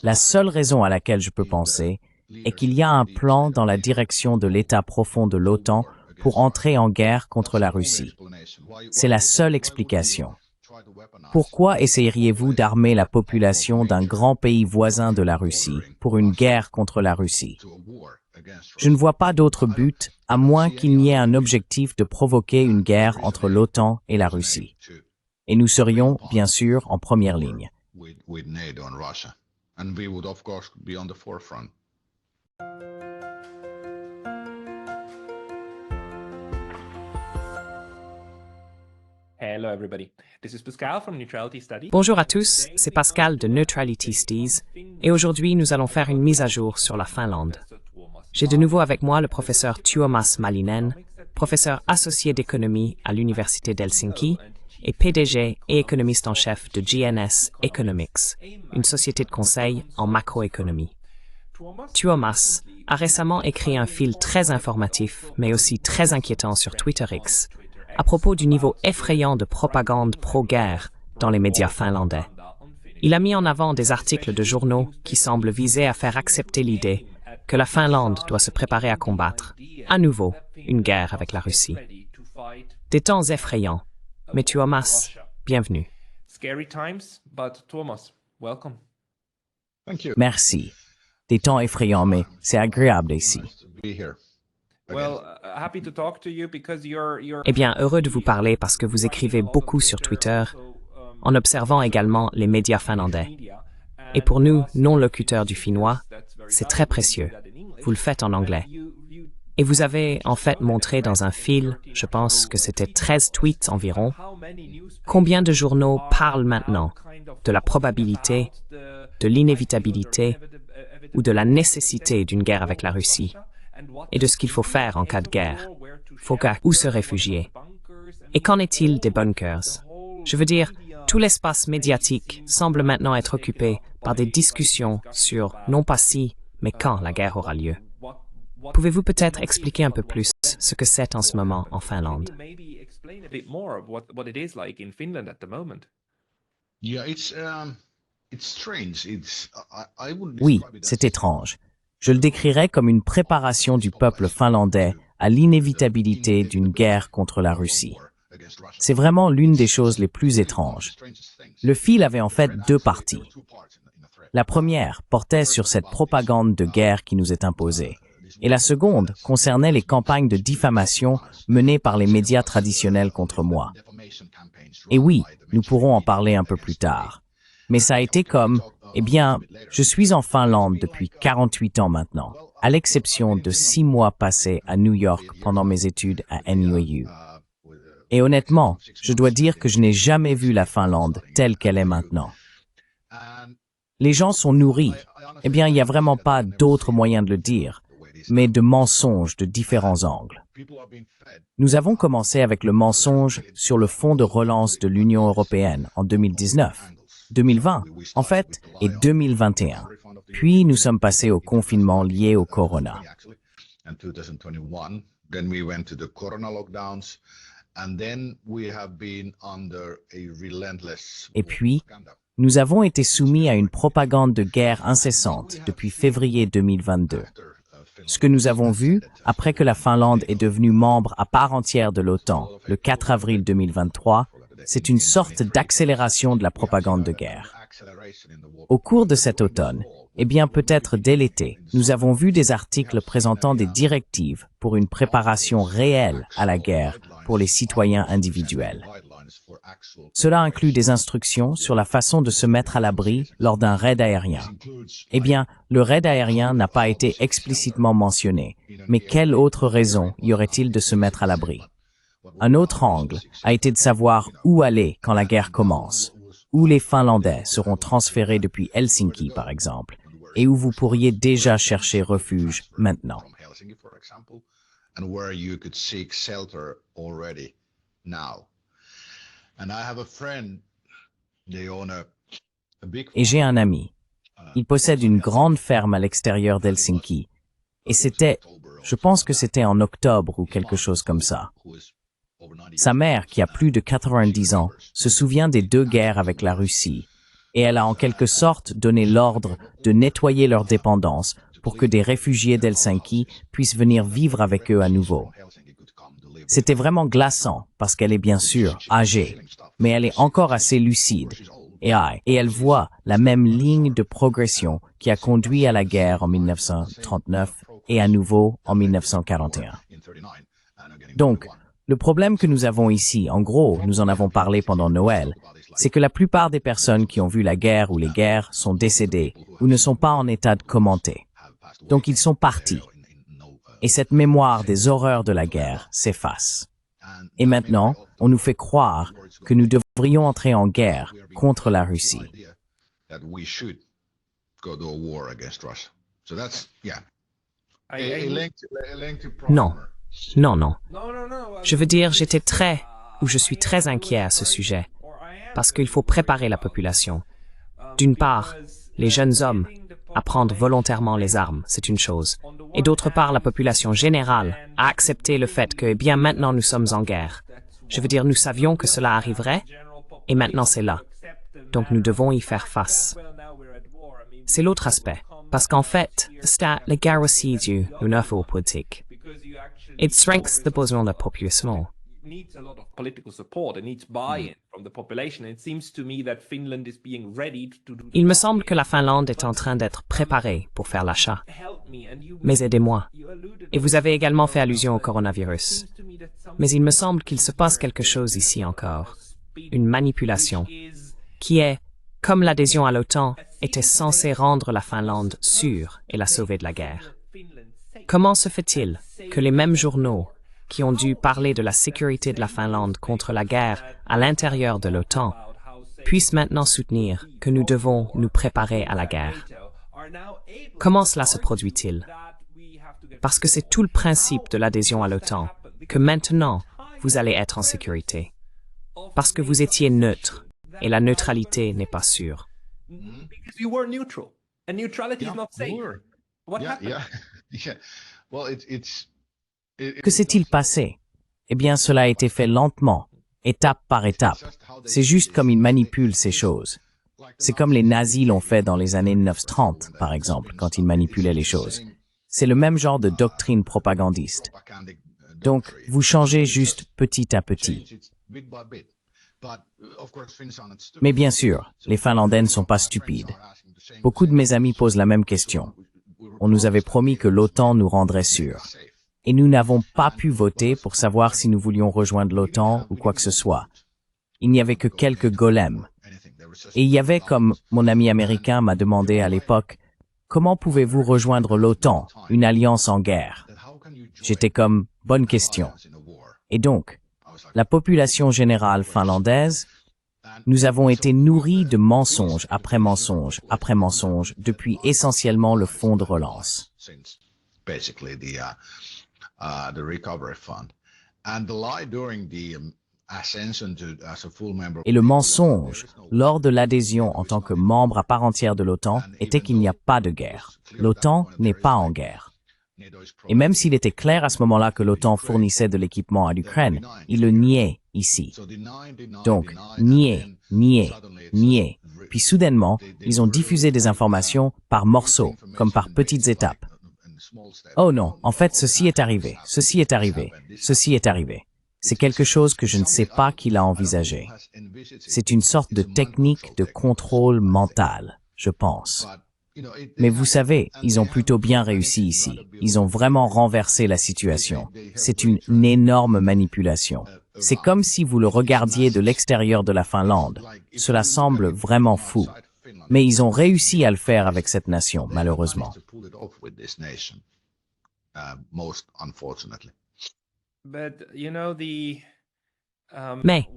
La seule raison à laquelle je peux penser est qu'il y a un plan dans la direction de l'État profond de l'OTAN pour entrer en guerre contre la Russie. C'est la seule explication. Pourquoi essayeriez-vous d'armer la population d'un grand pays voisin de la Russie pour une guerre contre la Russie? Je ne vois pas d'autre but, à moins qu'il n'y ait un objectif de provoquer une guerre entre l'OTAN et la Russie. Et nous serions, bien sûr, en première ligne. Bonjour à tous, c'est Pascal de Neutrality Studies et aujourd'hui nous allons faire une mise à jour sur la Finlande. J'ai de nouveau avec moi le professeur Tuomas Malinen, professeur associé d'économie à l'Université d'Helsinki et PDG et économiste en chef de GNS Economics, une société de conseil en macroéconomie. Tuomas a récemment écrit un fil très informatif, mais aussi très inquiétant sur Twitter X, à propos du niveau effrayant de propagande pro-guerre dans les médias finlandais. Il a mis en avant des articles de journaux qui semblent viser à faire accepter l'idée que la Finlande doit se préparer à combattre, à nouveau, une guerre avec la Russie. Des temps effrayants, mais Tuomas, bienvenue. Merci. Des temps effrayants, mais c'est agréable ici. Eh bien, heureux de vous parler parce que vous écrivez beaucoup sur Twitter, en observant également les médias finlandais. Et pour nous, non-locuteurs du finnois, c'est très précieux. Vous le faites en anglais. Et vous avez en fait montré dans un fil, je pense que c'était 13 tweets environ, combien de journaux parlent maintenant de la probabilité, de l'inévitabilité ou de la nécessité d'une guerre avec la Russie et de ce qu'il faut faire en cas de guerre. Faut où se réfugier. Et qu'en est-il des bunkers? Je veux dire, tout l'espace médiatique semble maintenant être occupé par des discussions sur non pas si, mais quand la guerre aura lieu. Pouvez-vous peut-être expliquer un peu plus ce que c'est en ce moment en Finlande? Oui, c'est étrange. Je le décrirais comme une préparation du peuple finlandais à l'inévitabilité d'une guerre contre la Russie. C'est vraiment l'une des choses les plus étranges. Le fil avait en fait deux parties. La première portait sur cette propagande de guerre qui nous est imposée, et la seconde concernait les campagnes de diffamation menées par les médias traditionnels contre moi. Et oui, nous pourrons en parler un peu plus tard. Mais ça a été comme, eh bien, je suis en Finlande depuis 48 ans maintenant, à l'exception de 6 mois passés à New York pendant mes études à NYU. Et honnêtement, je dois dire que je n'ai jamais vu la Finlande telle qu'elle est maintenant. Les gens sont nourris. Eh bien, il n'y a vraiment pas d'autre moyen de le dire, mais de mensonges de différents angles. Nous avons commencé avec le mensonge sur le fonds de relance de l'Union européenne en 2019, 2020, en fait, et 2021. Puis, nous sommes passés au confinement lié au corona. Et puis, nous avons été soumis à une propagande de guerre incessante depuis février 2022. Ce que nous avons vu, après que la Finlande est devenue membre à part entière de l'OTAN, le 4 avril 2023, c'est une sorte d'accélération de la propagande de guerre. Au cours de cet automne, eh bien peut-être dès l'été, nous avons vu des articles présentant des directives pour une préparation réelle à la guerre pour les citoyens individuels. Cela inclut des instructions sur la façon de se mettre à l'abri lors d'un raid aérien. Eh bien, le raid aérien n'a pas été explicitement mentionné, mais quelle autre raison y aurait-il de se mettre à l'abri? Un autre angle a été de savoir où aller quand la guerre commence, où les Finlandais seront transférés depuis Helsinki par exemple, et où vous pourriez déjà chercher refuge maintenant. Et j'ai un ami. Il possède une grande ferme à l'extérieur d'Helsinki. Et c'était, je pense que c'était en octobre ou quelque chose comme ça. Sa mère, qui a plus de 90 ans, se souvient des 2 guerres avec la Russie, et elle a en quelque sorte donné l'ordre de nettoyer leur dépendance pour que des réfugiés d'Helsinki puissent venir vivre avec eux à nouveau. C'était vraiment glaçant, parce qu'elle est bien sûr âgée, mais elle est encore assez lucide, et elle voit la même ligne de progression qui a conduit à la guerre en 1939 et à nouveau en 1941. Donc, le problème que nous avons ici, en gros, nous en avons parlé pendant Noël, c'est que la plupart des personnes qui ont vu la guerre ou les guerres sont décédées ou ne sont pas en état de commenter. Donc ils sont partis. Et cette mémoire des horreurs de la guerre s'efface. Et maintenant, on nous fait croire que nous devrions entrer en guerre contre la Russie. Non, non, non. Je veux dire, je suis très inquiet à ce sujet, parce qu'il faut préparer la population. D'une part, les jeunes hommes, à prendre volontairement les armes, c'est une chose. Et d'autre part, la population générale a accepté le fait que, eh bien, maintenant nous sommes en guerre. Je veux dire, nous savions que cela arriverait, et maintenant c'est là. Donc nous devons y faire face. C'est l'autre aspect, parce qu'en fait, la guerre aussi est une affaire politique. It strengthens the besoin de la population. Needs a lot of political support and needs buy-in from the population. And it seems to me that Finland is being ready to do. Il me semble que la Finlande est en train d'être préparée pour faire l'achat. Mais aidez-moi. Et vous avez également fait allusion au coronavirus. Mais il me semble qu'il se passe quelque chose ici encore. Une manipulation. Qui est, comme l'adhésion à l'OTAN, était censée rendre la Finlande sûre et la sauver de la guerre. Comment se fait-il que les mêmes journaux qui ont dû parler de la sécurité de la Finlande contre la guerre à l'intérieur de l'OTAN, puissent maintenant soutenir que nous devons nous préparer à la guerre? Comment cela se produit-il? Parce que c'est tout le principe de l'adhésion à l'OTAN, que maintenant, vous allez être en sécurité. Parce que vous étiez neutre, et la neutralité n'est pas sûre. Because you were neutral, and neutrality is not safe. What happened? Que s'est-il passé? Eh bien, cela a été fait lentement, étape par étape. C'est juste comme ils manipulent ces choses. C'est comme les nazis l'ont fait dans les années 1930, par exemple, quand ils manipulaient les choses. C'est le même genre de doctrine propagandiste. Donc, vous changez juste petit à petit. Mais bien sûr, les Finlandais ne sont pas stupides. Beaucoup de mes amis posent la même question. On nous avait promis que l'OTAN nous rendrait sûrs. Et nous n'avons pas pu voter pour savoir si nous voulions rejoindre l'OTAN ou quoi que ce soit. Il n'y avait que quelques golems. Et il y avait, comme mon ami américain m'a demandé à l'époque, « Comment pouvez-vous rejoindre l'OTAN, une alliance en guerre ?» J'étais comme, « Bonne question. » Et donc, la population générale finlandaise, nous avons été nourris de mensonges après mensonges après mensonges depuis essentiellement le fonds de relance. Et le mensonge, lors de l'adhésion en tant que membre à part entière de l'OTAN, était qu'il n'y a pas de guerre. L'OTAN n'est pas en guerre. Et même s'il était clair à ce moment-là que l'OTAN fournissait de l'équipement à l'Ukraine, il le niait ici. Donc, nier. Puis soudainement, ils ont diffusé des informations par morceaux, comme par petites étapes. Oh non, en fait, ceci est arrivé, ceci est arrivé, ceci est arrivé. C'est quelque chose que je ne sais pas qui l'a envisagé. C'est une sorte de technique de contrôle mental, je pense. Mais vous savez, ils ont plutôt bien réussi ici. Ils ont vraiment renversé la situation. C'est une énorme manipulation. C'est comme si vous le regardiez de l'extérieur de la Finlande. Cela semble vraiment fou. Mais ils ont réussi à le faire avec cette nation, malheureusement. Mais,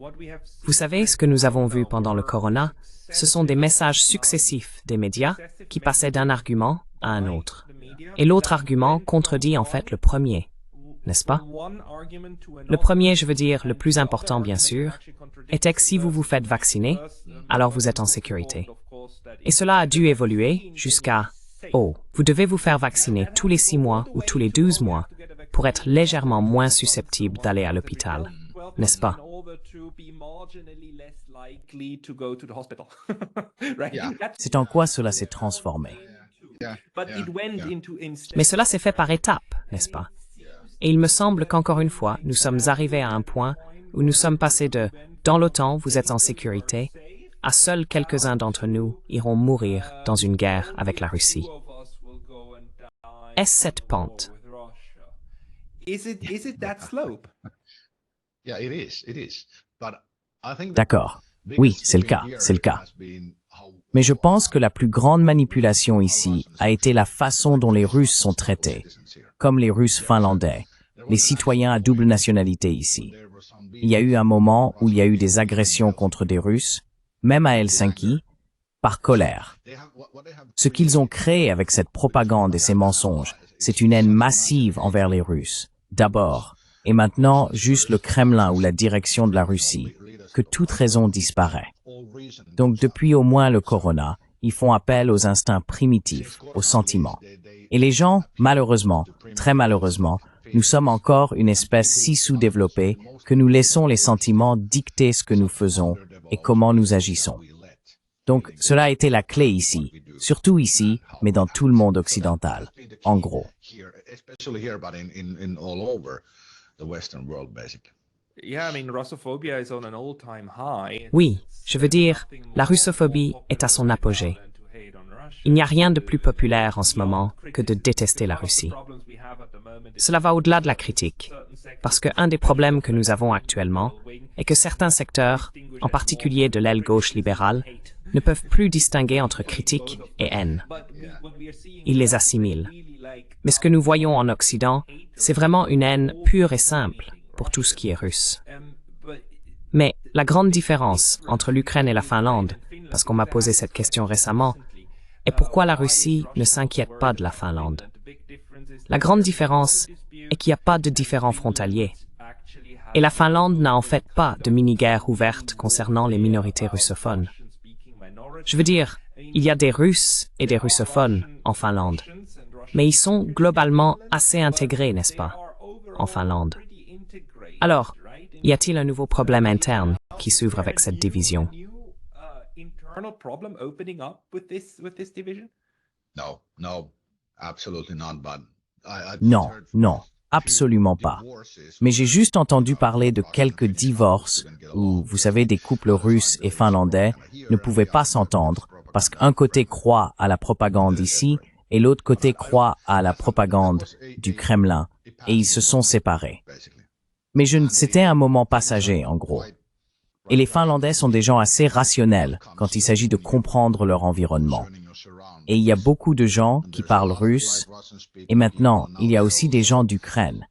vous savez, ce que nous avons vu pendant le corona, ce sont des messages successifs des médias qui passaient d'un argument à un autre. Et l'autre argument contredit en fait le premier, n'est-ce pas? Le premier, je veux dire, le plus important bien sûr, était que si vous vous faites vacciner, alors vous êtes en sécurité. Et cela a dû évoluer jusqu'à « Oh, vous devez vous faire vacciner tous les 6 mois ou tous les 12 mois pour être légèrement moins susceptible d'aller à l'hôpital. » n'est-ce pas? C'est en quoi cela s'est transformé. Mais cela s'est fait par étapes, n'est-ce pas? Et il me semble qu'encore une fois, nous sommes arrivés à un point où nous sommes passés de « dans l'OTAN, vous êtes en sécurité » à seuls quelques-uns d'entre nous iront mourir dans une guerre avec la Russie. Est-ce cette pente? D'accord. Oui, c'est le cas, c'est le cas. Mais je pense que la plus grande manipulation ici a été la façon dont les Russes sont traités, comme les Russes finlandais, les citoyens à double nationalité ici. Il y a eu un moment où il y a eu des agressions contre des Russes, même à Helsinki, par colère. Ce qu'ils ont créé avec cette propagande et ces mensonges, c'est une haine massive envers les Russes, d'abord, et maintenant juste le Kremlin ou la direction de la Russie, que toute raison disparaît. Donc depuis au moins le Corona, ils font appel aux instincts primitifs, aux sentiments. Et les gens, malheureusement, très malheureusement, nous sommes encore une espèce si sous-développée que nous laissons les sentiments dicter ce que nous faisons et comment nous agissons. Donc cela a été la clé ici, surtout ici, mais dans tout le monde occidental, en gros. Oui, je veux dire, la russophobie est à son apogée. Il n'y a rien de plus populaire en ce moment que de détester la Russie. Cela va au-delà de la critique, parce qu'un des problèmes que nous avons actuellement est que certains secteurs, en particulier de l'aile gauche libérale, ne peuvent plus distinguer entre critique et haine. Ils les assimilent. Mais ce que nous voyons en Occident, c'est vraiment une haine pure et simple pour tout ce qui est russe. Mais la grande différence entre l'Ukraine et la Finlande, parce qu'on m'a posé cette question récemment, est pourquoi la Russie ne s'inquiète pas de la Finlande. La grande différence est qu'il n'y a pas de différends frontaliers. Et la Finlande n'a en fait pas de mini-guerre ouverte concernant les minorités russophones. Je veux dire, il y a des Russes et des russophones en Finlande, mais ils sont globalement assez intégrés, n'est-ce pas, en Finlande. Alors, y a-t-il un nouveau problème interne qui s'ouvre avec cette division? Non, non, absolument pas. Mais j'ai juste entendu parler de quelques divorces où, vous savez, des couples russes et finlandais ne pouvaient pas s'entendre parce qu'un côté croit à la propagande ici et l'autre côté croit à la propagande du Kremlin et ils se sont séparés. Mais c'était un moment passager, en gros. Et les Finlandais sont des gens assez rationnels quand il s'agit de comprendre leur environnement. Et il y a beaucoup de gens qui parlent russe, et maintenant, il y a aussi des gens d'Ukraine.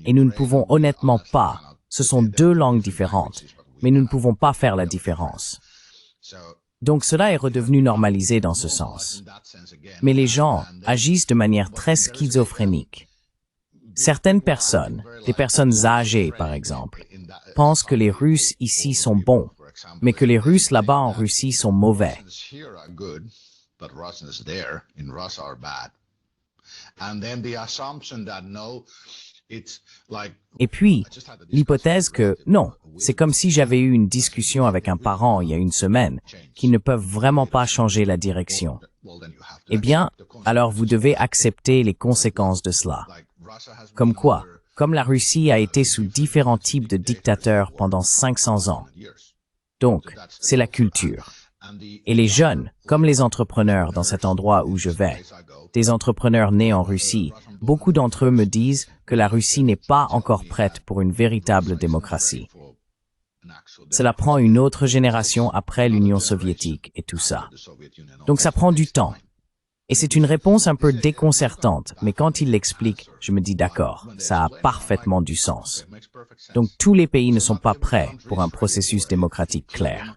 Et nous ne pouvons honnêtement pas, ce sont deux langues différentes, mais nous ne pouvons pas faire la différence. Donc cela est redevenu normalisé dans ce sens. Mais les gens agissent de manière très schizophrénique. Certaines personnes, des personnes âgées par exemple, pensent que les Russes ici sont bons, mais que les Russes là-bas en Russie sont mauvais. Et puis, l'hypothèse que, non, c'est comme si j'avais eu une discussion avec un parent il y a une semaine, qui ne peuvent vraiment pas changer la direction. Eh bien, alors vous devez accepter les conséquences de cela. Comme quoi, comme la Russie a été sous différents types de dictateurs pendant 500 ans. Donc, c'est la culture. Et les jeunes, comme les entrepreneurs dans cet endroit où je vais, des entrepreneurs nés en Russie, beaucoup d'entre eux me disent que la Russie n'est pas encore prête pour une véritable démocratie. Cela prend une autre génération après l'Union soviétique et tout ça. Donc ça prend du temps. Et c'est une réponse un peu déconcertante, mais quand il l'explique, je me dis d'accord, ça a parfaitement du sens. Donc tous les pays ne sont pas prêts pour un processus démocratique clair.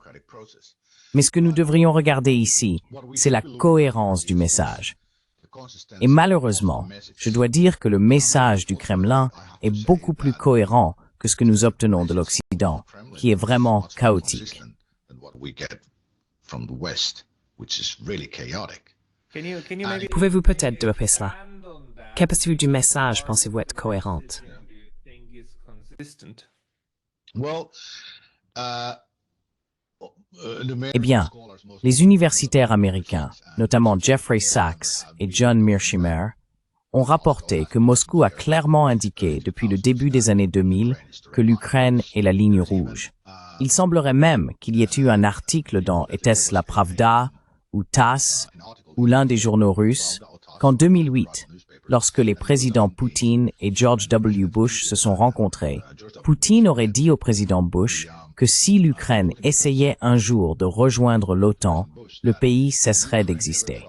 Mais ce que nous devrions regarder ici, c'est la cohérence du message. Et malheureusement, je dois dire que le message du Kremlin est beaucoup plus cohérent que ce que nous obtenons de l'Occident, qui est vraiment chaotique. Pouvez-vous peut-être développer cela? Quelle partie du message pensez-vous être cohérente? Eh bien, les universitaires américains, notamment Jeffrey Sachs et John Mearsheimer, ont rapporté que Moscou a clairement indiqué depuis le début des années 2000 que l'Ukraine est la ligne rouge. Il semblerait même qu'il y ait eu un article dans Était-ce la Pravda ou TASS ou l'un des journaux russes qu'en 2008, lorsque les présidents Poutine et George W. Bush se sont rencontrés, Poutine aurait dit au président Bush que si l'Ukraine essayait un jour de rejoindre l'OTAN, le pays cesserait d'exister.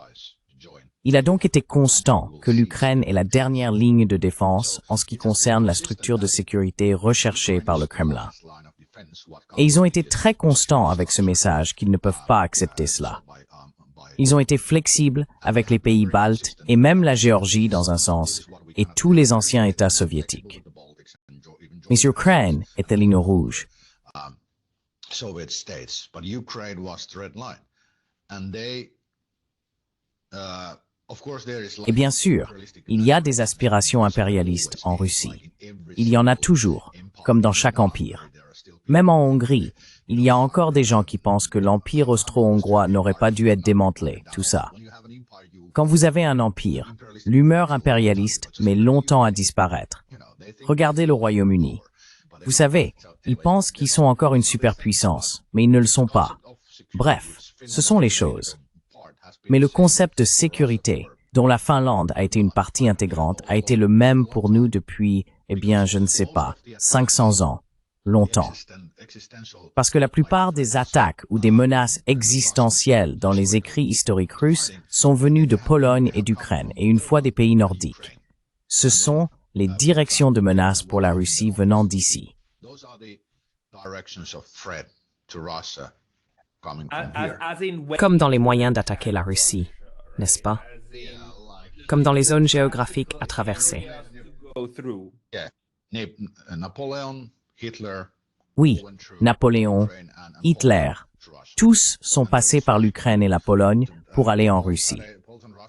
Il a donc été constant que l'Ukraine est la dernière ligne de défense en ce qui concerne la structure de sécurité recherchée par le Kremlin. Et ils ont été très constants avec ce message qu'ils ne peuvent pas accepter cela. Ils ont été flexibles avec les pays baltes et même la Géorgie dans un sens, et tous les anciens États soviétiques. Mais l'Ukraine est la ligne rouge. Et bien sûr, il y a des aspirations impérialistes en Russie. Il y en a toujours, comme dans chaque empire. Même en Hongrie, il y a encore des gens qui pensent que l'empire austro-hongrois n'aurait pas dû être démantelé, tout ça. Quand vous avez un empire, l'humeur impérialiste met longtemps à disparaître. Regardez le Royaume-Uni. Vous savez, ils pensent qu'ils sont encore une superpuissance, mais ils ne le sont pas. Bref, ce sont les choses. Mais le concept de sécurité, dont la Finlande a été une partie intégrante, a été le même pour nous depuis, eh bien, je ne sais pas, 500 ans. Longtemps. Parce que la plupart des attaques ou des menaces existentielles dans les écrits historiques russes sont venues de Pologne et d'Ukraine, et une fois des pays nordiques. Ce sont les directions de menaces pour la Russie venant d'ici. Comme dans les moyens d'attaquer la Russie, n'est-ce pas? Comme dans les zones géographiques à traverser. Oui, Napoléon, Hitler, tous sont passés par l'Ukraine et la Pologne pour aller en Russie.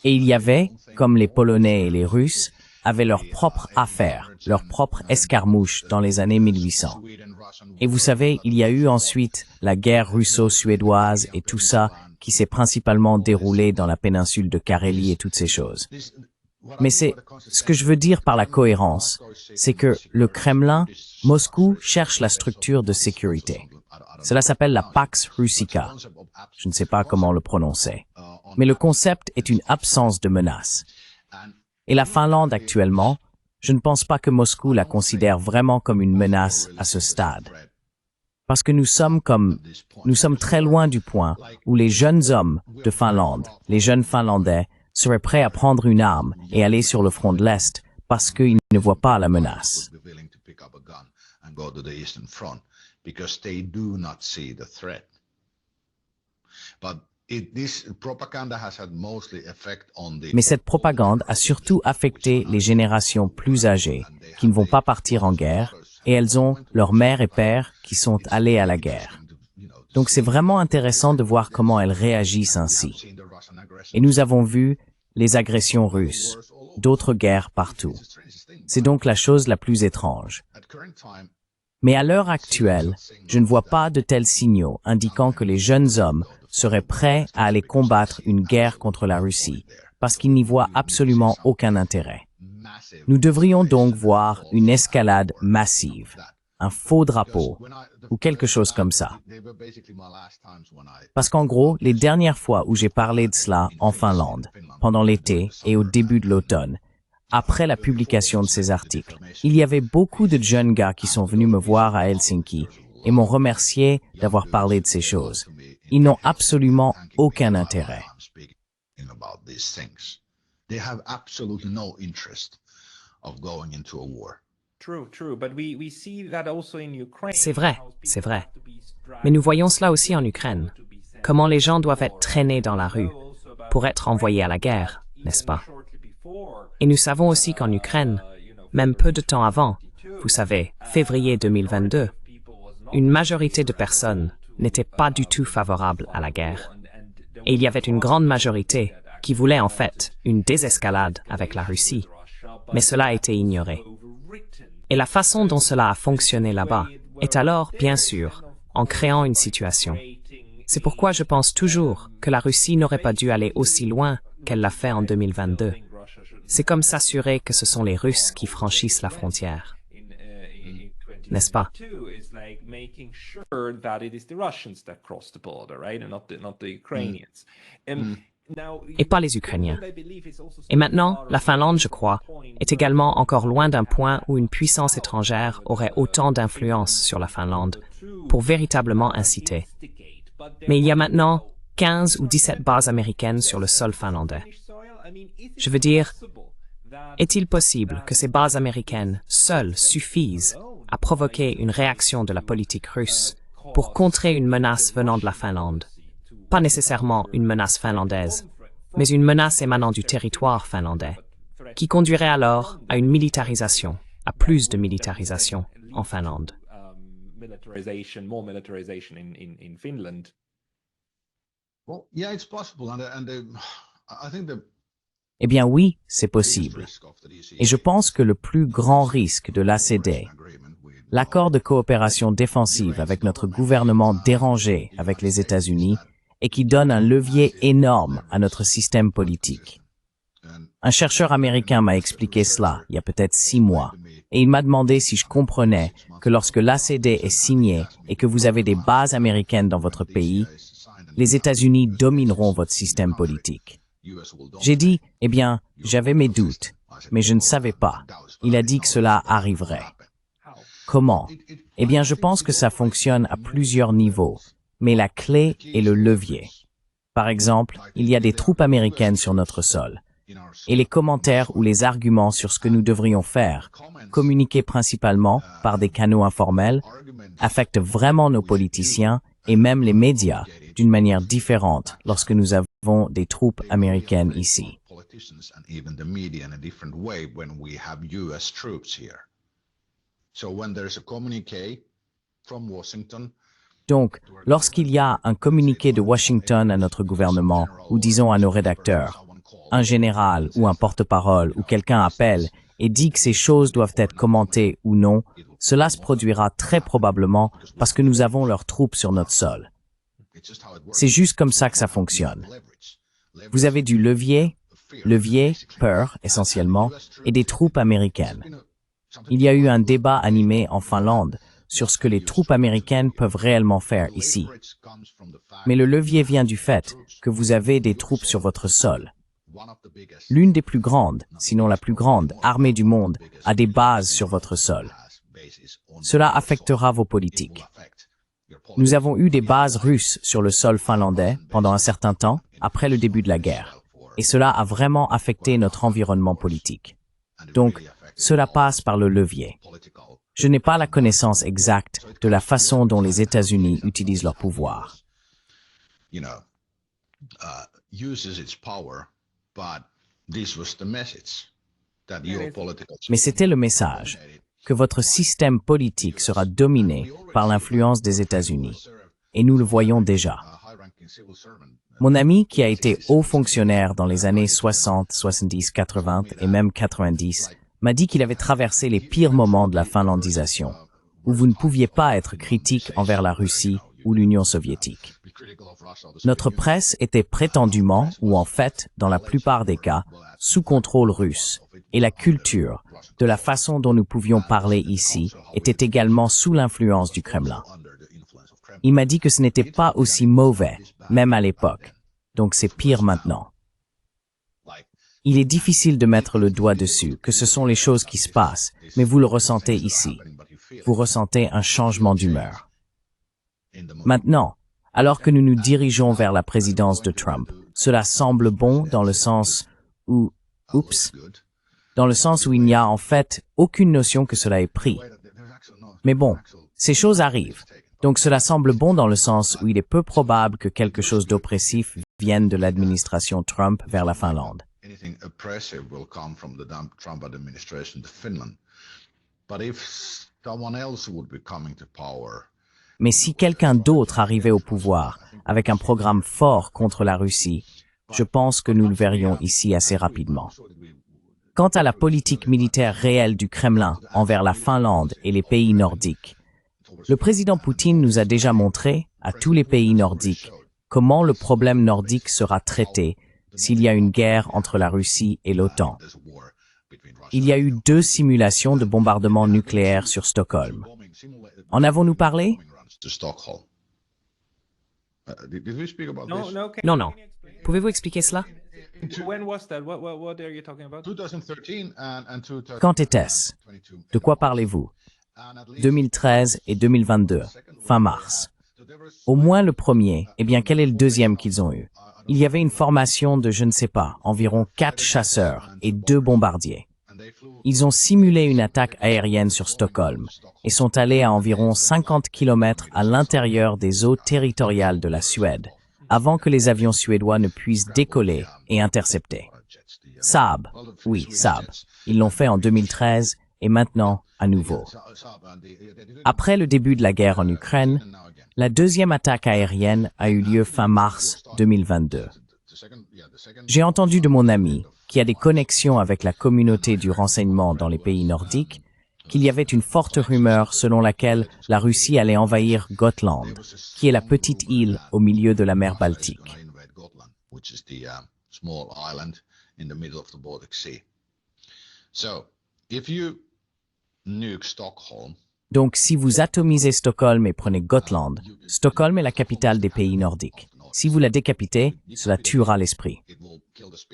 Et il y avait, comme les Polonais et les Russes, avaient leurs propres affaires, leurs propres escarmouches dans les années 1800. Et vous savez, il y a eu ensuite la guerre russo-suédoise et tout ça qui s'est principalement déroulé dans la péninsule de Carélie et toutes ces choses. Mais c'est ce que je veux dire par la cohérence, c'est que le Kremlin, Moscou, cherche la structure de sécurité. Cela s'appelle la Pax Russica. Je ne sais pas comment le prononcer. Mais le concept est une absence de menace. Et la Finlande actuellement, je ne pense pas que Moscou la considère vraiment comme une menace à ce stade. Parce que nous sommes très loin du point où les jeunes hommes de Finlande, les jeunes Finlandais, seraient prêts à prendre une arme et aller sur le front de l'Est parce qu'ils ne voient pas la menace. Mais cette propagande a surtout affecté les générations plus âgées qui ne vont pas partir en guerre et elles ont leurs mères et pères qui sont allés à la guerre. Donc c'est vraiment intéressant de voir comment elles réagissent ainsi. Et nous avons vu les agressions russes, d'autres guerres partout. C'est donc la chose la plus étrange. Mais à l'heure actuelle, je ne vois pas de tels signaux indiquant que les jeunes hommes seraient prêts à aller combattre une guerre contre la Russie, parce qu'ils n'y voient absolument aucun intérêt. Nous devrions donc voir une escalade massive, un faux drapeau, ou quelque chose comme ça. Parce qu'en gros, les dernières fois où j'ai parlé de cela en Finlande, pendant l'été et au début de l'automne, après la publication de ces articles, il y avait beaucoup de jeunes gars qui sont venus me voir à Helsinki et m'ont remercié d'avoir parlé de ces choses. Ils n'ont absolument aucun intérêt. C'est vrai. Mais nous voyons cela aussi en Ukraine. Comment les gens doivent être traînés dans la rue pour être envoyés à la guerre, n'est-ce pas? Et nous savons aussi qu'en Ukraine, même peu de temps avant, vous savez, février 2022, une majorité de personnes n'étaient pas du tout favorables à la guerre. Et il y avait une grande majorité qui voulait en fait une désescalade avec la Russie. Mais cela a été ignoré. Et la façon dont cela a fonctionné là-bas, est alors, bien sûr, en créant une situation. C'est pourquoi je pense toujours que la Russie n'aurait pas dû aller aussi loin qu'elle l'a fait en 2022. C'est comme s'assurer que ce sont les Russes qui franchissent la frontière. N'est-ce pas? Et pas les Ukrainiens. Et maintenant, la Finlande, je crois, est également encore loin d'un point où une puissance étrangère aurait autant d'influence sur la Finlande pour véritablement inciter. Mais il y a maintenant 15 ou 17 bases américaines sur le sol finlandais. Je veux dire, est-il possible que ces bases américaines seules suffisent à provoquer une réaction de la politique russe pour contrer une menace venant de la Finlande? Pas nécessairement une menace finlandaise, mais une menace émanant du territoire finlandais, qui conduirait alors à une militarisation, à plus de militarisation en Finlande. More militarization in Finland. Well, yeah, it's possible, I think Eh bien oui, c'est possible. Et je pense que le plus grand risque de l'ACD, l'accord de coopération défensive avec notre gouvernement dérangé avec les États-Unis, et qui donne un levier énorme à notre système politique. Un chercheur américain m'a expliqué cela il y a peut-être 6 mois, et il m'a demandé si je comprenais que lorsque l'ACD est signé et que vous avez des bases américaines dans votre pays, les États-Unis domineront votre système politique. J'ai dit, eh bien, j'avais mes doutes, mais je ne savais pas. Il a dit que cela arriverait. Comment? Eh bien, je pense que ça fonctionne à plusieurs niveaux, mais la clé est le levier. Par exemple, il y a des troupes américaines sur notre sol, et les commentaires ou les arguments sur ce que nous devrions faire, communiqués principalement par des canaux informels, affectent vraiment nos politiciens et même les médias d'une manière différente lorsque nous avons des troupes américaines ici. Donc, lorsqu'il y a un communiqué de Washington à notre gouvernement, ou disons à nos rédacteurs, un général ou un porte-parole ou quelqu'un appelle et dit que ces choses doivent être commentées ou non, cela se produira très probablement parce que nous avons leurs troupes sur notre sol. C'est juste comme ça que ça fonctionne. Vous avez du levier, peur essentiellement, et des troupes américaines. Il y a eu un débat animé en Finlande sur ce que les troupes américaines peuvent réellement faire ici. Mais le levier vient du fait que vous avez des troupes sur votre sol. L'une des plus grandes, sinon la plus grande, armée du monde a des bases sur votre sol. Cela affectera vos politiques. Nous avons eu des bases russes sur le sol finlandais pendant un certain temps, après le début de la guerre, et cela a vraiment affecté notre environnement politique. Donc, cela passe par le levier. Je n'ai pas la connaissance exacte de la façon dont les États-Unis utilisent leur pouvoir. Mais c'était le message, que votre système politique sera dominé par l'influence des États-Unis. Et nous le voyons déjà. Mon ami qui a été haut fonctionnaire dans les années 60, 70, 80 et même 90 m'a dit qu'il avait traversé les pires moments de la finlandisation, où vous ne pouviez pas être critique envers la Russie ou l'Union soviétique. Notre presse était prétendument, ou en fait, dans la plupart des cas, sous contrôle russe, et la culture, de la façon dont nous pouvions parler ici, était également sous l'influence du Kremlin. Il m'a dit que ce n'était pas aussi mauvais, même à l'époque, donc c'est pire maintenant. Il est difficile de mettre le doigt dessus, que ce sont les choses qui se passent, mais vous le ressentez ici. Vous ressentez un changement d'humeur. Maintenant, alors que nous nous dirigeons vers la présidence de Trump, cela semble bon dans le sens où, dans le sens où il n'y a en fait aucune notion que cela est pris. Mais bon, ces choses arrivent, donc cela semble bon dans le sens où il est peu probable que quelque chose d'oppressif vienne de l'administration Trump vers la Finlande. Anything oppressive will come from the Trump administration to Finland. But if someone else would be coming to power, mais si quelqu'un d'autre arrivait au pouvoir avec un programme fort contre la Russie, je pense que nous le verrions ici assez rapidement. Quant à la politique militaire réelle du Kremlin envers la Finlande et les pays nordiques, Le président Poutine nous a déjà montré, à tous les pays nordiques, comment le problème nordique sera traité s'il y a une guerre entre la Russie et l'OTAN. Il y a eu 2 simulations de bombardement nucléaire sur Stockholm. En avons-nous parlé? Non, non. Pouvez-vous expliquer cela? When was that? What are you talking about? 2013 and Quand était-ce? De quoi parlez-vous? 2013 et 2022, fin mars. Au moins le premier, eh bien quel est le deuxième qu'ils ont eu? Il y avait une formation de, je ne sais pas, environ 4 chasseurs et 2 bombardiers. Ils ont simulé une attaque aérienne sur Stockholm et sont allés à environ 50 km à l'intérieur des eaux territoriales de la Suède, avant que les avions suédois ne puissent décoller et intercepter. Saab, oui, Saab. Ils l'ont fait en 2013 et maintenant à nouveau. Après le début de la guerre en Ukraine, la deuxième attaque aérienne a eu lieu fin mars 2022. J'ai entendu de mon ami, qui a des connexions avec la communauté du renseignement dans les pays nordiques, qu'il y avait une forte rumeur selon laquelle la Russie allait envahir Gotland, qui est la petite île au milieu de la mer Baltique. Donc, si vous atomisez Stockholm et prenez Gotland, Stockholm est la capitale des pays nordiques. Si vous la décapitez, cela tuera l'esprit.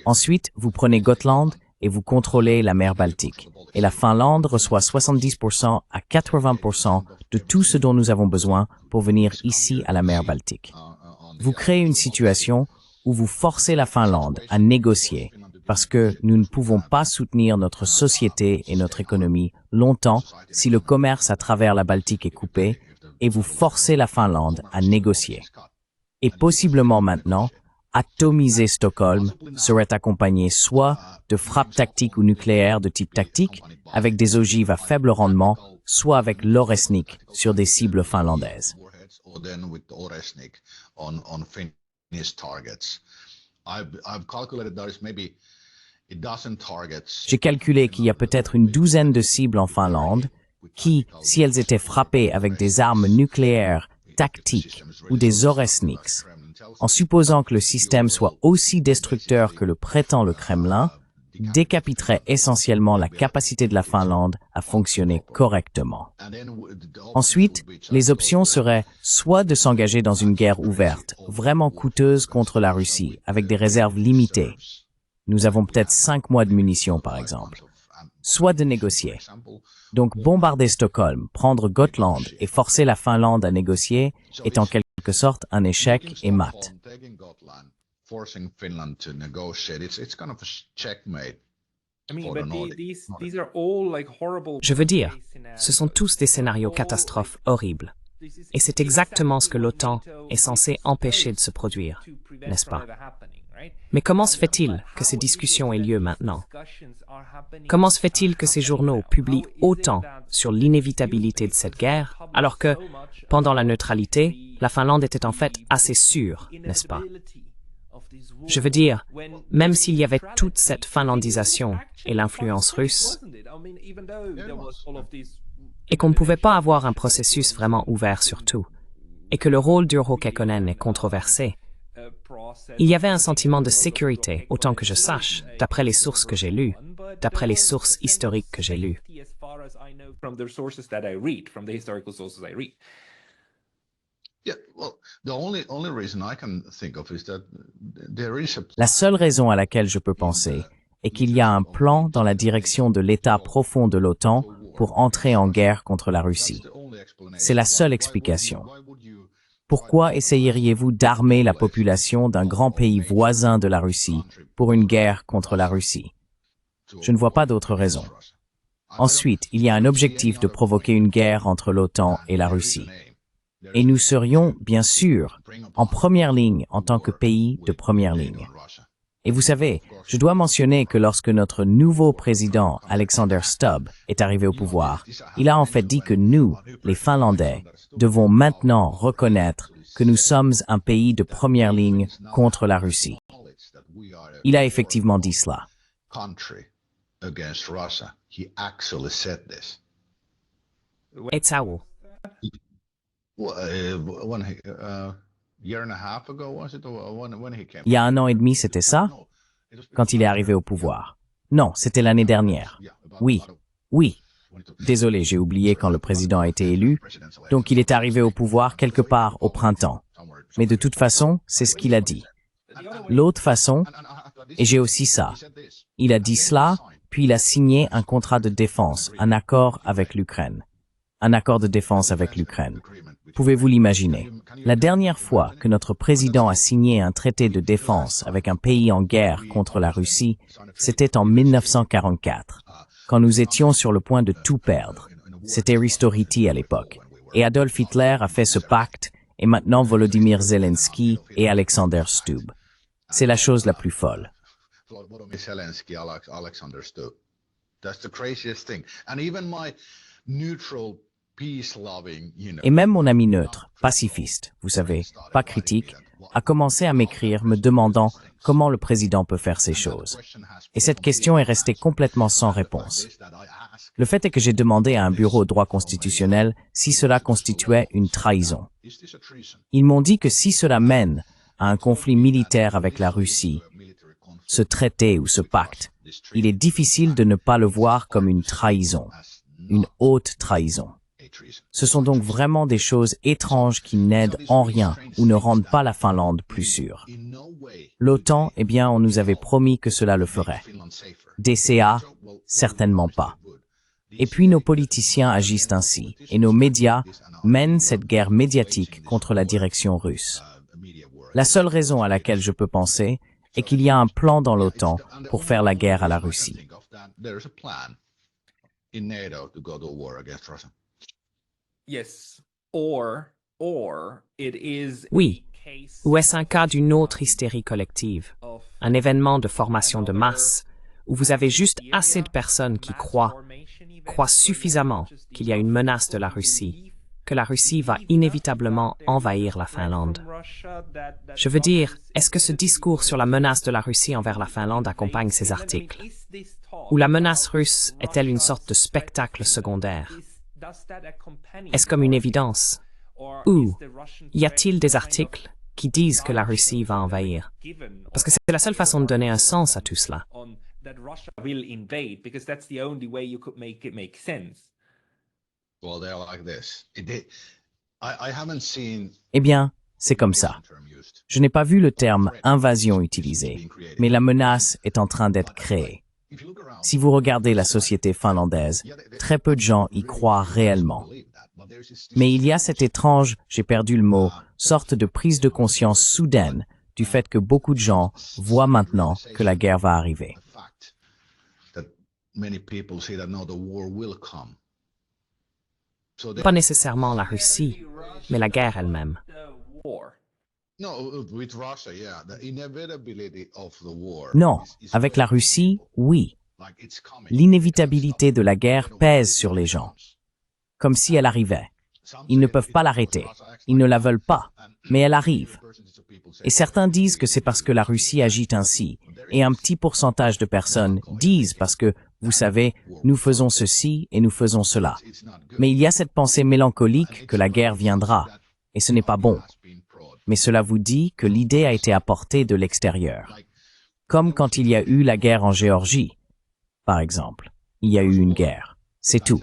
Ensuite, vous prenez Gotland et vous contrôlez la mer Baltique. Et la Finlande reçoit 70% à 80% de tout ce dont nous avons besoin pour venir ici à la mer Baltique. Vous créez une situation où vous forcez la Finlande à négocier parce que nous ne pouvons pas soutenir notre société et notre économie longtemps si le commerce à travers la Baltique est coupé et vous forcez la Finlande à négocier. Et possiblement maintenant, atomiser Stockholm serait accompagné soit de frappes tactiques ou nucléaires de type tactique avec des ogives à faible rendement, soit avec l'Oresnik sur des cibles finlandaises. J'ai calculé qu'il y a peut-être une douzaine de cibles en Finlande qui, si elles étaient frappées avec des armes nucléaires tactiques ou des Oresniks, en supposant que le système soit aussi destructeur que le prétend le Kremlin, décapiterait essentiellement la capacité de la Finlande à fonctionner correctement. Ensuite, les options seraient soit de s'engager dans une guerre ouverte, vraiment coûteuse contre la Russie, avec des réserves limitées. Nous avons peut-être 5 mois de munitions, par exemple. Soit de négocier. Donc bombarder Stockholm, prendre Gotland et forcer la Finlande à négocier est en quelque sorte un échec et mat. Je veux dire, ce sont tous des scénarios catastrophes horribles. Et c'est exactement ce que l'OTAN est censé empêcher de se produire, n'est-ce pas? Mais comment se fait-il que ces discussions aient lieu maintenant? Comment se fait-il que ces journaux publient autant sur l'inévitabilité de cette guerre, alors que, pendant la neutralité, la Finlande était en fait assez sûre, n'est-ce pas? Je veux dire, même s'il y avait toute cette finlandisation et l'influence russe, et qu'on ne pouvait pas avoir un processus vraiment ouvert sur tout, et que le rôle d'Urho Kekkonen est controversé, il y avait un sentiment de sécurité, autant que je sache, d'après les sources que j'ai lues, d'après les sources historiques que j'ai lues. La seule raison à laquelle je peux penser est qu'il y a un plan dans la direction de l'état profond de l'OTAN pour entrer en guerre contre la Russie. C'est la seule explication. Pourquoi essayeriez-vous d'armer la population d'un grand pays voisin de la Russie pour une guerre contre la Russie? Je ne vois pas d'autre raison. Ensuite, il y a un objectif de provoquer une guerre entre l'OTAN et la Russie. Et nous serions, bien sûr, en première ligne en tant que pays de première ligne. Et vous savez, je dois mentionner que lorsque notre nouveau président, Alexander Stubb, est arrivé au pouvoir, il a en fait dit que nous, les Finlandais, devons maintenant reconnaître que nous sommes un pays de première ligne contre la Russie. Il a effectivement dit cela. Et Tsao, Year and a half ago, was it? When he came? Il y a 1 an et demi, c'était ça? Quand il est arrivé au pouvoir. Non, c'était l'année dernière. Oui, oui. Désolé, j'ai oublié quand le président a été élu. Donc il est arrivé au pouvoir quelque part au printemps. Mais de toute façon, c'est ce qu'il a dit. L'autre façon, et j'ai aussi ça, il a dit cela, puis il a signé un contrat de défense, un accord avec l'Ukraine. Un accord de défense avec l'Ukraine. Pouvez-vous l'imaginer? La dernière fois que notre président a signé un traité de défense avec un pays en guerre contre la Russie, c'était en 1944, quand nous étions sur le point de tout perdre. C'était Ristoriti à l'époque. Et Adolf Hitler a fait ce pacte, et maintenant Volodymyr Zelensky et Alexander Stubb. C'est la chose la plus folle. Volodymyr Zelensky, Alexander Stubb. That's the craziest thing. And even my neutral, peace-loving, Et même mon ami neutre, pacifiste, vous savez, pas critique, a commencé à m'écrire me demandant comment le président peut faire ces choses. Et cette question est restée complètement sans réponse. Le fait est que j'ai demandé à un bureau de droit constitutionnel si cela constituait une trahison. Ils m'ont dit que si cela mène à un conflit militaire avec la Russie, ce traité ou ce pacte, il est difficile de ne pas le voir comme une trahison, une haute trahison. Ce sont donc vraiment des choses étranges qui n'aident en rien ou ne rendent pas la Finlande plus sûre. L'OTAN, eh bien, on nous avait promis que cela le ferait. DCA, certainement pas. Et puis nos politiciens agissent ainsi, et nos médias mènent cette guerre médiatique contre la direction russe. La seule raison à laquelle je peux penser est qu'il y a un plan dans l'OTAN pour faire la guerre à la Russie. Oui, ou est-ce un cas d'une autre hystérie collective, un événement de formation de masse, où vous avez juste assez de personnes qui croient suffisamment qu'il y a une menace de la Russie, que la Russie va inévitablement envahir la Finlande. Je veux dire, est-ce que ce discours sur la menace de la Russie envers la Finlande accompagne ces articles? Ou la menace russe est-elle une sorte de spectacle secondaire? Est-ce comme une évidence? Ou y a-t-il des articles qui disent que la Russie va envahir? Parce que c'est la seule façon de donner un sens à tout cela. Eh bien, c'est comme ça. Je n'ai pas vu le terme « invasion » utilisé, mais la menace est en train d'être créée. Si vous regardez la société finlandaise, très peu de gens y croient réellement. Mais il y a cette étrange, j'ai perdu le mot, sorte de prise de conscience soudaine du fait que beaucoup de gens voient maintenant que la guerre va arriver. Pas nécessairement la Russie, mais la guerre elle-même. Non, avec la Russie, oui. L'inévitabilité de la guerre pèse sur les gens, comme si elle arrivait. Ils ne peuvent pas l'arrêter, ils ne la veulent pas, mais elle arrive. Et certains disent que c'est parce que la Russie agit ainsi, et un petit pourcentage de personnes disent parce que, vous savez, nous faisons ceci et nous faisons cela. Mais il y a cette pensée mélancolique que la guerre viendra, et ce n'est pas bon. Mais cela vous dit que l'idée a été apportée de l'extérieur. Comme quand il y a eu la guerre en Géorgie, par exemple. Il y a eu une guerre. C'est tout.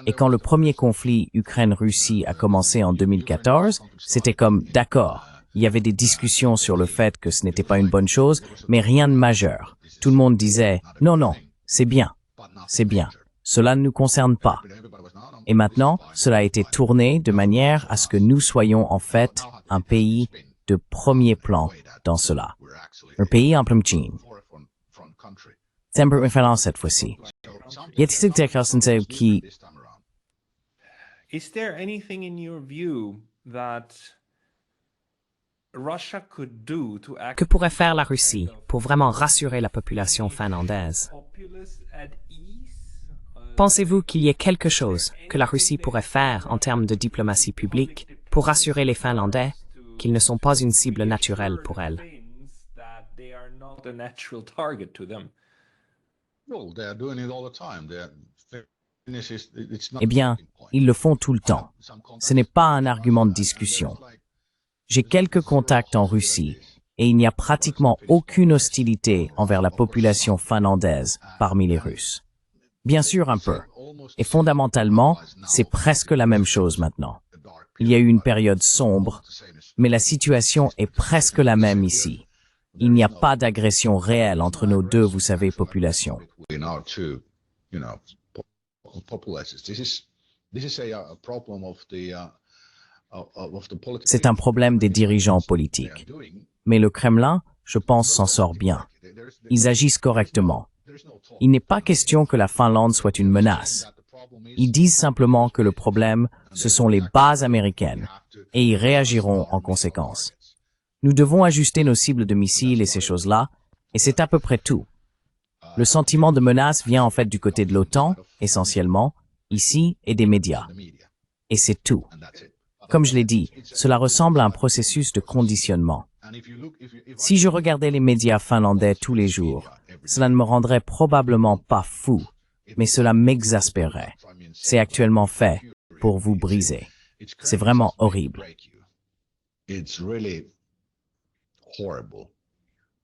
Et quand le premier conflit Ukraine-Russie a commencé en 2014, c'était comme, d'accord, il y avait des discussions sur le fait que ce n'était pas une bonne chose, mais rien de majeur. Tout le monde disait, non, non, c'est bien, cela ne nous concerne pas. Et maintenant, cela a été tourné de manière à ce que nous soyons en fait un pays de premier plan dans cela. Un pays en plein Chine. C'est un peu différent cette fois-ci. Y a-t-il des choses qui... Is there anything in your view that Russia could do to act Que pourrait faire la Russie pour vraiment rassurer la population finlandaise? Pensez-vous qu'il y ait quelque chose que la Russie pourrait faire en termes de diplomatie publique pour rassurer les Finlandais qu'ils ne sont pas une cible naturelle pour elle? Eh bien, ils le font tout le temps. Ce n'est pas un argument de discussion. J'ai quelques contacts en Russie et il n'y a pratiquement aucune hostilité envers la population finlandaise parmi les Russes. Bien sûr un peu. Et fondamentalement, c'est presque la même chose maintenant. Il y a eu une période sombre, mais la situation est presque la même ici. Il n'y a pas d'agression réelle entre nos deux, vous savez, populations. C'est un problème des dirigeants politiques. Mais le Kremlin, je pense, s'en sort bien. Ils agissent correctement. Il n'est pas question que la Finlande soit une menace. Ils disent simplement que le problème, ce sont les bases américaines, et ils réagiront en conséquence. Nous devons ajuster nos cibles de missiles et ces choses-là, et c'est à peu près tout. Le sentiment de menace vient en fait du côté de l'OTAN, essentiellement, ici, et des médias. Et c'est tout. Comme je l'ai dit, cela ressemble à un processus de conditionnement. Si je regardais les médias finlandais tous les jours, cela ne me rendrait probablement pas fou, mais cela m'exaspérerait. C'est actuellement fait pour vous briser. C'est vraiment horrible.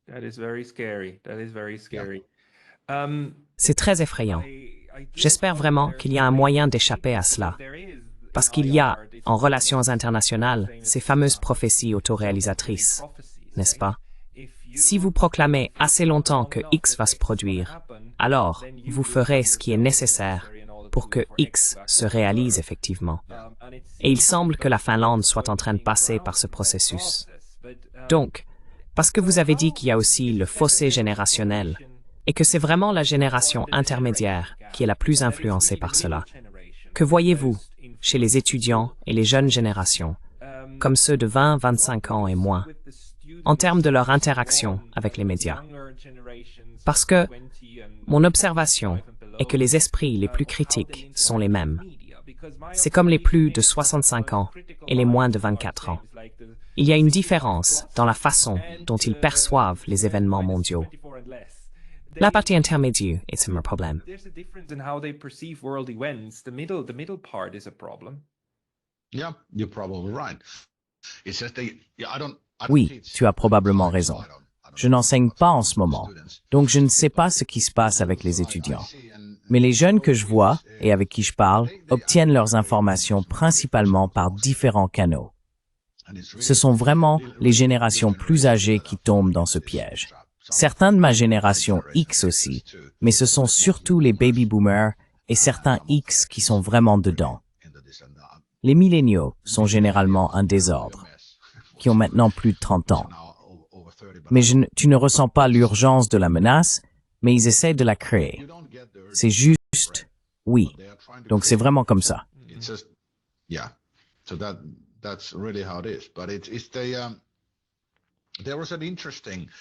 That is very scary. That is very scary. C'est très effrayant. J'espère vraiment qu'il y a un moyen d'échapper à cela. Parce qu'il y a, en relations internationales, ces fameuses prophéties autoréalisatrices, n'est-ce pas? Si vous proclamez assez longtemps que X va se produire, alors vous ferez ce qui est nécessaire pour que X se réalise effectivement. Et il semble que la Finlande soit en train de passer par ce processus. Donc, parce que vous avez dit qu'il y a aussi le fossé générationnel, et que c'est vraiment la génération intermédiaire qui est la plus influencée par cela, que voyez-vous chez les étudiants et les jeunes générations, comme ceux de 20-25 ans et moins, en termes de leur interaction avec les médias? Parce que mon observation est que les esprits les plus critiques sont les mêmes. C'est comme les plus de 65 ans et les moins de 24 ans. Il y a une différence dans la façon dont ils perçoivent les événements mondiaux. La partie intermédiaire est un problème. There's a difference in how they perceive world events. The middle part is a problem. Yeah, you're probably right. It's just Oui, tu as probablement raison. Je n'enseigne pas en ce moment, donc je ne sais pas ce qui se passe avec les étudiants. Mais les jeunes que je vois et avec qui je parle obtiennent leurs informations principalement par différents canaux. Ce sont vraiment les générations plus âgées qui tombent dans ce piège. Certains de ma génération X aussi, mais ce sont surtout les baby boomers et certains X qui sont vraiment dedans. Les milléniaux sont généralement un désordre, qui ont maintenant plus de 30 ans. Mais tu ne ressens pas l'urgence de la menace, mais ils essaient de la créer. C'est juste, oui. Donc c'est vraiment comme ça.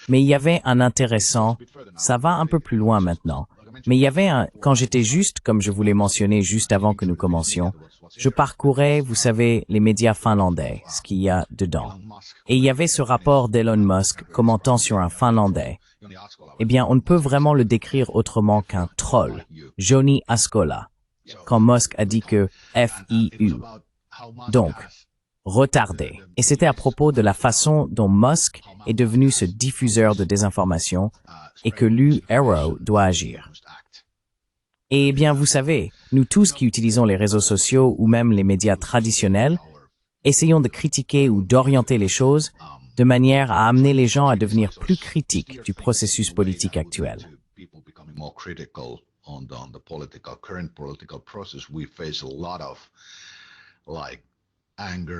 Mais il y avait un intéressant, ça va un peu plus loin maintenant, mais il y avait quand j'étais juste, comme je vous l'ai mentionné juste avant que nous commencions, je parcourais, vous savez, les médias finlandais, ce qu'il y a dedans. Et il y avait ce rapport d'Elon Musk commentant sur un Finlandais. Eh bien, on ne peut vraiment le décrire autrement qu'un troll, Jouni Askola, quand Musk a dit que FIU. Donc, retardé. Et c'était à propos de la façon dont Musk est devenu ce diffuseur de désinformation et que l'Arrow doit agir. Et bien, vous savez, nous tous qui utilisons les réseaux sociaux ou même les médias traditionnels, essayons de critiquer ou d'orienter les choses de manière à amener les gens à devenir plus critiques du processus politique actuel.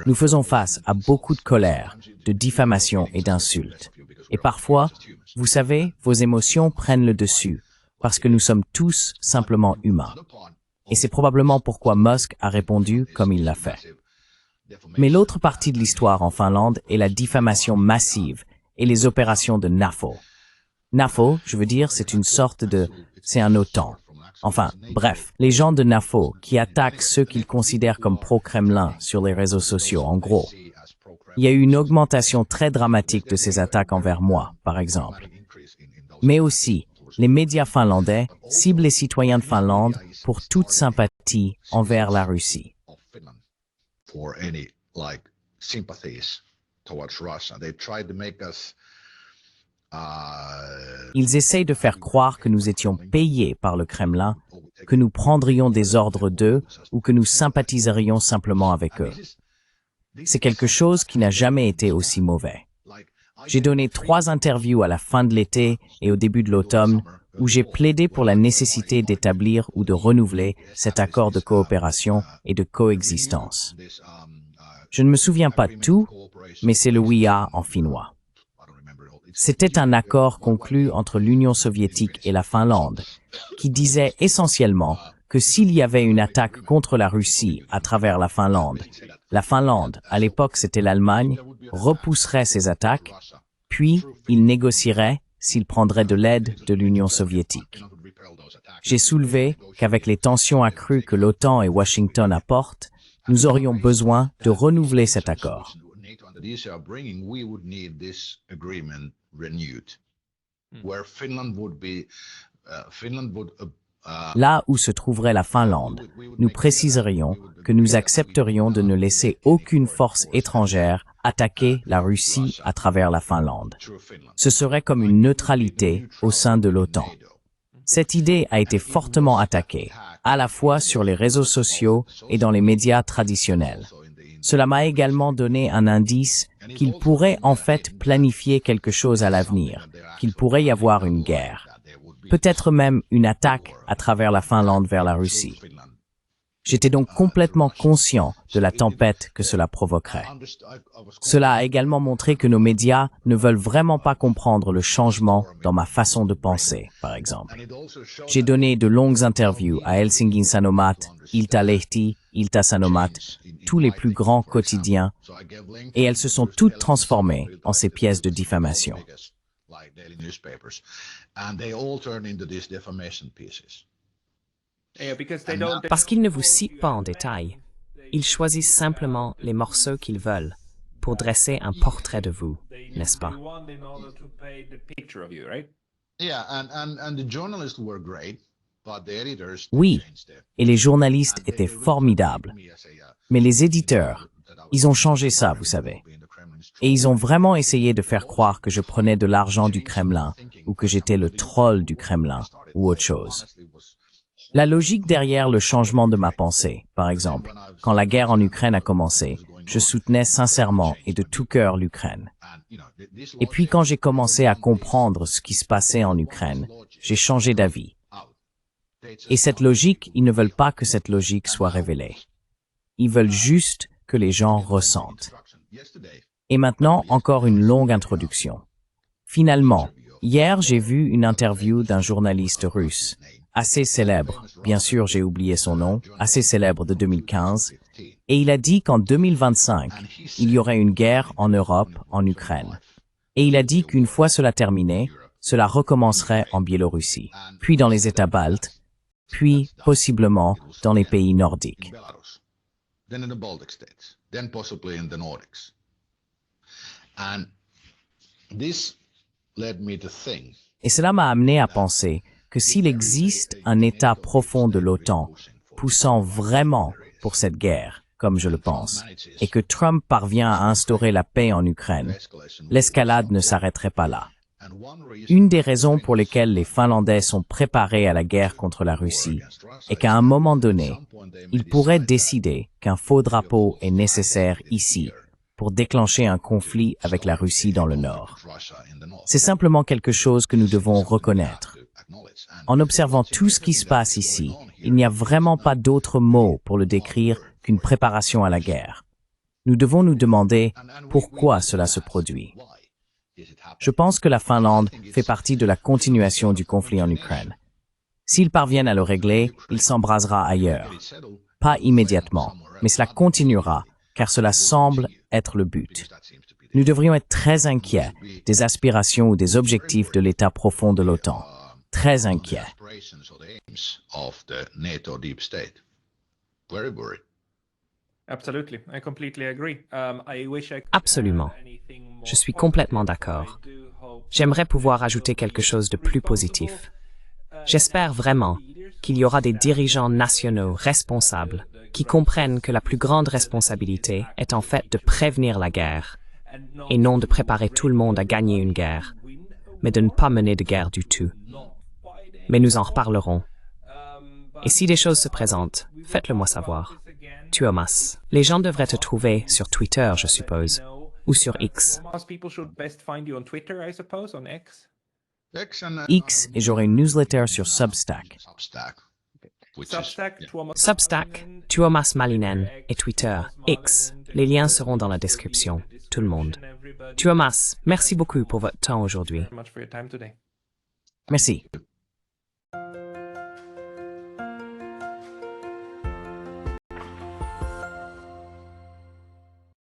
Nous faisons face à beaucoup de colère, de diffamation et d'insultes. Et parfois, vous savez, vos émotions prennent le dessus, parce que nous sommes tous simplement humains. Et c'est probablement pourquoi Musk a répondu comme il l'a fait. Mais l'autre partie de l'histoire en Finlande est la diffamation massive et les opérations de NAFO. NAFO, je veux dire, c'est un OTAN. Enfin, bref, les gens de NAFO qui attaquent ceux qu'ils considèrent comme pro-Kremlin sur les réseaux sociaux, en gros. Il y a eu une augmentation très dramatique de ces attaques envers moi, par exemple. Mais aussi, les médias finlandais ciblent les citoyens de Finlande pour toute sympathie envers la Russie. For any like sympathies towards Russia, they tried to make us. Ils essayent de faire croire que nous étions payés par le Kremlin, que nous prendrions des ordres d'eux ou que nous sympathiserions simplement avec eux. C'est quelque chose qui n'a jamais été aussi mauvais. J'ai donné 3 interviews à la fin de l'été et au début de l'automne où j'ai plaidé pour la nécessité d'établir ou de renouveler cet accord de coopération et de coexistence. Je ne me souviens pas de tout, mais c'est le WIA en finnois. C'était un accord conclu entre l'Union soviétique et la Finlande, qui disait essentiellement que s'il y avait une attaque contre la Russie à travers la Finlande, à l'époque c'était l'Allemagne, repousserait ces attaques, puis il négocierait s'il prendrait de l'aide de l'Union soviétique. J'ai soulevé qu'avec les tensions accrues que l'OTAN et Washington apportent, nous aurions besoin de renouveler cet accord. Là où se trouverait la Finlande, nous préciserions que nous accepterions de ne laisser aucune force étrangère attaquer la Russie à travers la Finlande. Ce serait comme une neutralité au sein de l'OTAN. Cette idée a été fortement attaquée, à la fois sur les réseaux sociaux et dans les médias traditionnels. Cela m'a également donné un indice qu'il pourrait en fait planifier quelque chose à l'avenir, qu'il pourrait y avoir une guerre, peut-être même une attaque à travers la Finlande vers la Russie. J'étais donc complètement conscient de la tempête que cela provoquerait. Cela a également montré que nos médias ne veulent vraiment pas comprendre le changement dans ma façon de penser, par exemple. J'ai donné de longues interviews à Helsingin Sanomat, Iltalehti, Ilta-Sanomat, tous les plus grands quotidiens, et elles se sont toutes transformées en ces pièces de diffamation. Parce qu'ils ne vous citent pas en détail. Ils choisissent simplement les morceaux qu'ils veulent pour dresser un portrait de vous, n'est-ce pas? Oui, et les journalistes étaient formidables. Mais les éditeurs, ils ont changé ça, vous savez. Et ils ont vraiment essayé de faire croire que je prenais de l'argent du Kremlin ou que j'étais le troll du Kremlin ou autre chose. La logique derrière le changement de ma pensée, par exemple, quand la guerre en Ukraine a commencé, je soutenais sincèrement et de tout cœur l'Ukraine. Et puis quand j'ai commencé à comprendre ce qui se passait en Ukraine, j'ai changé d'avis. Et cette logique, ils ne veulent pas que cette logique soit révélée. Ils veulent juste que les gens ressentent. Et maintenant, encore une longue introduction. Finalement, hier, j'ai vu une interview d'un journaliste russe, assez célèbre, bien sûr j'ai oublié son nom, assez célèbre de 2015, et il a dit qu'en 2025, il y aurait une guerre en Europe, en Ukraine. Et il a dit qu'une fois cela terminé, cela recommencerait en Biélorussie, puis dans les États baltes, puis possiblement dans les pays nordiques. Et cela m'a amené à penser que s'il existe un état profond de l'OTAN poussant vraiment pour cette guerre, comme je le pense, et que Trump parvient à instaurer la paix en Ukraine, l'escalade ne s'arrêterait pas là. Une des raisons pour lesquelles les Finlandais sont préparés à la guerre contre la Russie est qu'à un moment donné, ils pourraient décider qu'un faux drapeau est nécessaire ici pour déclencher un conflit avec la Russie dans le Nord. C'est simplement quelque chose que nous devons reconnaître. En observant tout ce qui se passe ici, il n'y a vraiment pas d'autre mot pour le décrire qu'une préparation à la guerre. Nous devons nous demander pourquoi cela se produit. Je pense que la Finlande fait partie de la continuation du conflit en Ukraine. S'ils parviennent à le régler, il s'embrasera ailleurs. Pas immédiatement, mais cela continuera, car cela semble être le but. Nous devrions être très inquiets des aspirations ou des objectifs de l'état profond de l'OTAN. Très inquiets. Absolument. Je suis complètement d'accord. J'aimerais pouvoir ajouter quelque chose de plus positif. J'espère vraiment qu'il y aura des dirigeants nationaux responsables qui comprennent que la plus grande responsabilité est en fait de prévenir la guerre et non de préparer tout le monde à gagner une guerre, mais de ne pas mener de guerre du tout. Mais nous en reparlerons. Et si des choses se présentent, faites-le moi savoir. Tuomas. Les gens devraient te trouver sur Twitter, je suppose, ou sur X. People should best find you on Twitter, I suppose, on X. X et j'aurai une newsletter sur Substack. Substack, Tuomas Malinen et Twitter, X. Les liens seront dans la description. Tout le monde. Tuomas, merci beaucoup pour votre temps aujourd'hui. Merci.